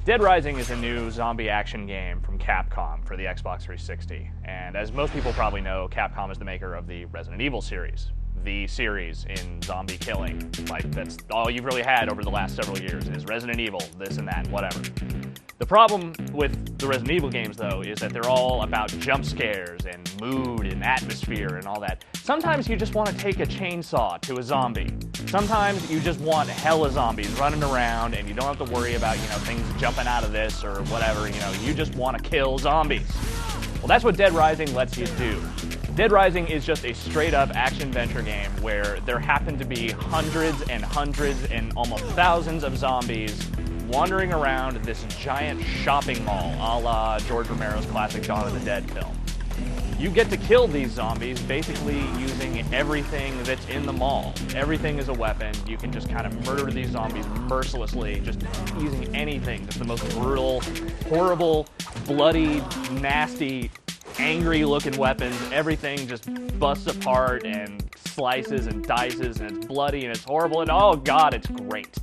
Dead Rising is a new zombie action game from Capcom for the Xbox 360. And as most people probably know, Capcom is the maker of the Resident Evil series. The series in zombie killing. Like, that's all you've really had over the last several years is Resident Evil, this and that, whatever. The problem with the Resident Evil games, though, is that they're all about jump scares and mood and atmosphere and all that. Sometimes you just want to take a chainsaw to a zombie. Sometimes you just want hella zombies running around and you don't have to worry about, things jumping out of this or whatever. You just want to kill zombies. Well, that's what Dead Rising lets you do. Dead Rising is just a straight-up action-adventure game where there happen to be hundreds and almost thousands of zombies wandering around this giant shopping mall, a la George Romero's classic Dawn of the Dead film. You get to kill these zombies basically using everything that's in the mall. Everything is a weapon. You can just kind of murder these zombies mercilessly, just using anything. Just the most brutal, horrible, bloody, nasty, angry-looking weapons. Everything just busts apart and slices and dices, and it's bloody and it's horrible, and oh god, it's great.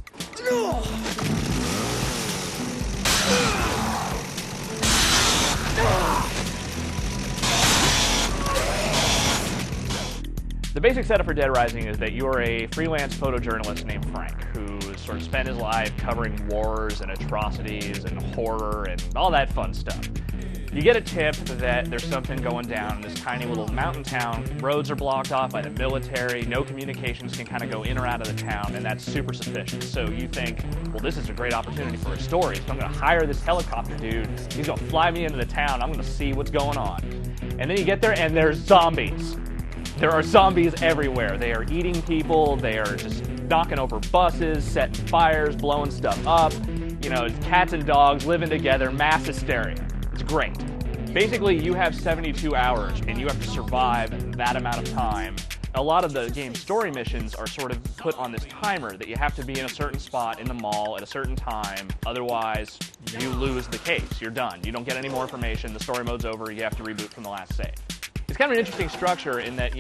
The basic setup for Dead Rising is that you're a freelance photojournalist named Frank, who's sort of spent his life covering wars and atrocities and horror and all that fun stuff. You get a tip that there's something going down in this tiny little mountain town. Roads are blocked off by the military. No communications can kind of go in or out of the town, and that's super suspicious. So you think, well, this is a great opportunity for a story. So I'm going to hire this helicopter dude. He's going to fly me into the town. I'm going to see what's going on. And then you get there, and there's zombies. There are zombies everywhere. They are eating people. They are just knocking over buses, setting fires, blowing stuff up. It's cats and dogs living together, mass hysteria. It's great. Basically, you have 72 hours, and you have to survive that amount of time. A lot of the game's story missions are sort of put on this timer that you have to be in a certain spot in the mall at a certain time. Otherwise, you lose the case. You're done. You don't get any more information. The story mode's over. You have to reboot from the last save. It's kind of an interesting structure in that,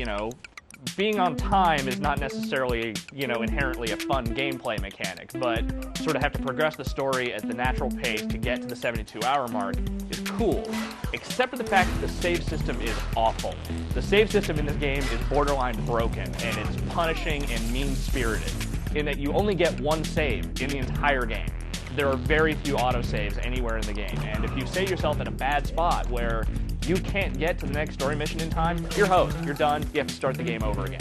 being on time is not necessarily, inherently a fun gameplay mechanic, but sort of have to progress the story at the natural pace to get to the 72-hour mark is cool, except for the fact that the save system is awful. The save system in this game is borderline broken, and it's punishing and mean-spirited, in that you only get one save in the entire game. There are very few autosaves anywhere in the game, and if you save yourself in a bad spot where you can't get to the next story mission in time, you're host, you're done, you have to start the game over again.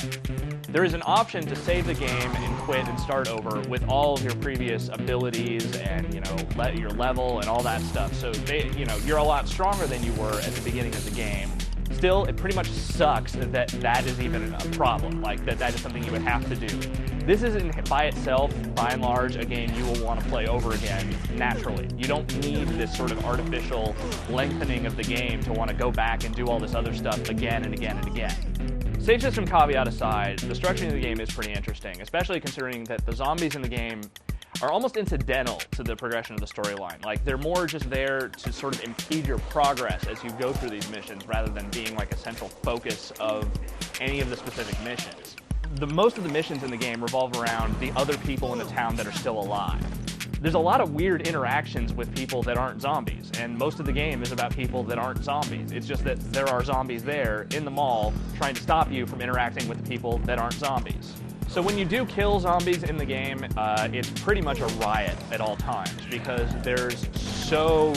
There is an option to save the game and quit and start over with all of your previous abilities and, your level and all that stuff. So, you're a lot stronger than you were at the beginning of the game. Still, it pretty much sucks that is even a problem, like that is something you would have to do. This isn't by itself, by and large, a game you will want to play over again naturally. You don't need this sort of artificial lengthening of the game to want to go back and do all this other stuff again and again and again. Save system caveat aside, the structuring of the game is pretty interesting, especially considering that the zombies in the game are almost incidental to the progression of the storyline. Like, they're more just there to sort of impede your progress as you go through these missions rather than being like a central focus of any of the specific missions. Most of the missions in the game revolve around the other people in the town that are still alive. There's a lot of weird interactions with people that aren't zombies, and most of the game is about people that aren't zombies. It's just that there are zombies there in the mall trying to stop you from interacting with the people that aren't zombies. So when you do kill zombies in the game, it's pretty much a riot at all times because there's so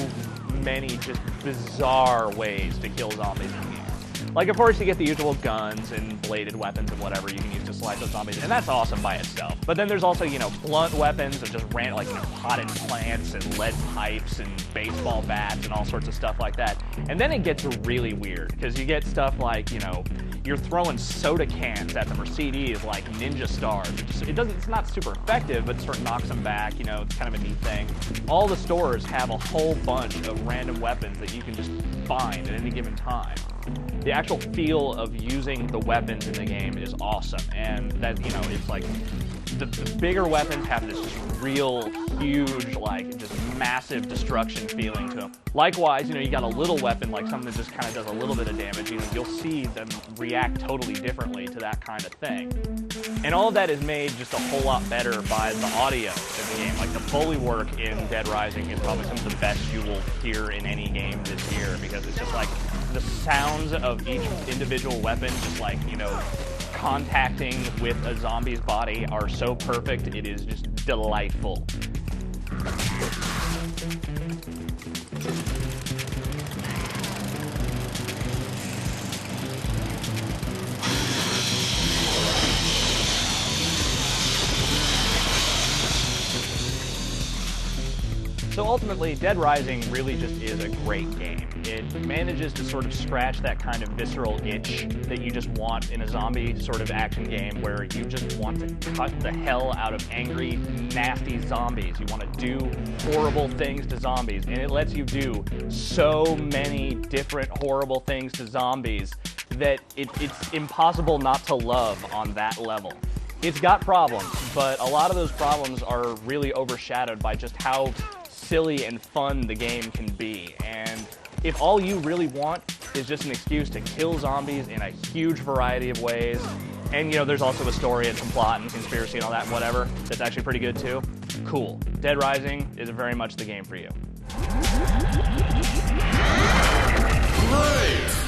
many just bizarre ways to kill zombies in the game. Like, of course, you get the usual guns and bladed weapons and whatever you can use to slice those zombies, and that's awesome by itself. But then there's also, blunt weapons of just potted plants and lead pipes and baseball bats and all sorts of stuff like that. And then it gets really weird because you get stuff like, you're throwing soda cans at them or CDs like ninja stars. It's not super effective, but it sort of knocks them back. It's kind of a neat thing. All the stores have a whole bunch of random weapons that you can just find at any given time. The actual feel of using the weapons in the game is awesome, and that, it's like the bigger weapons have this just real huge, just massive destruction feeling to them. Likewise, you got a little weapon, like something that just kind of does a little bit of damage, you'll see them react totally differently to that kind of thing. And all of that is made just a whole lot better by the audio of the game. Like, the Foley work in Dead Rising is probably some of the best you will hear in any game this year, because it's just like the sounds of each individual weapon just like, you know, contacting with a zombie's body are so perfect. It is just delightful. So ultimately, Dead Rising really just is a great game. It manages to sort of scratch that kind of visceral itch that you just want in a zombie sort of action game, where you just want to cut the hell out of angry, nasty zombies. You want to do horrible things to zombies, and it lets you do so many different horrible things to zombies that it's impossible not to love on that level. It's got problems, but a lot of those problems are really overshadowed by just how silly and fun the game can be. And if all you really want is just an excuse to kill zombies in a huge variety of ways, and you know, there's also a story and some plot and conspiracy and all that and whatever, that's actually pretty good too, cool. Dead Rising is very much the game for you. Great!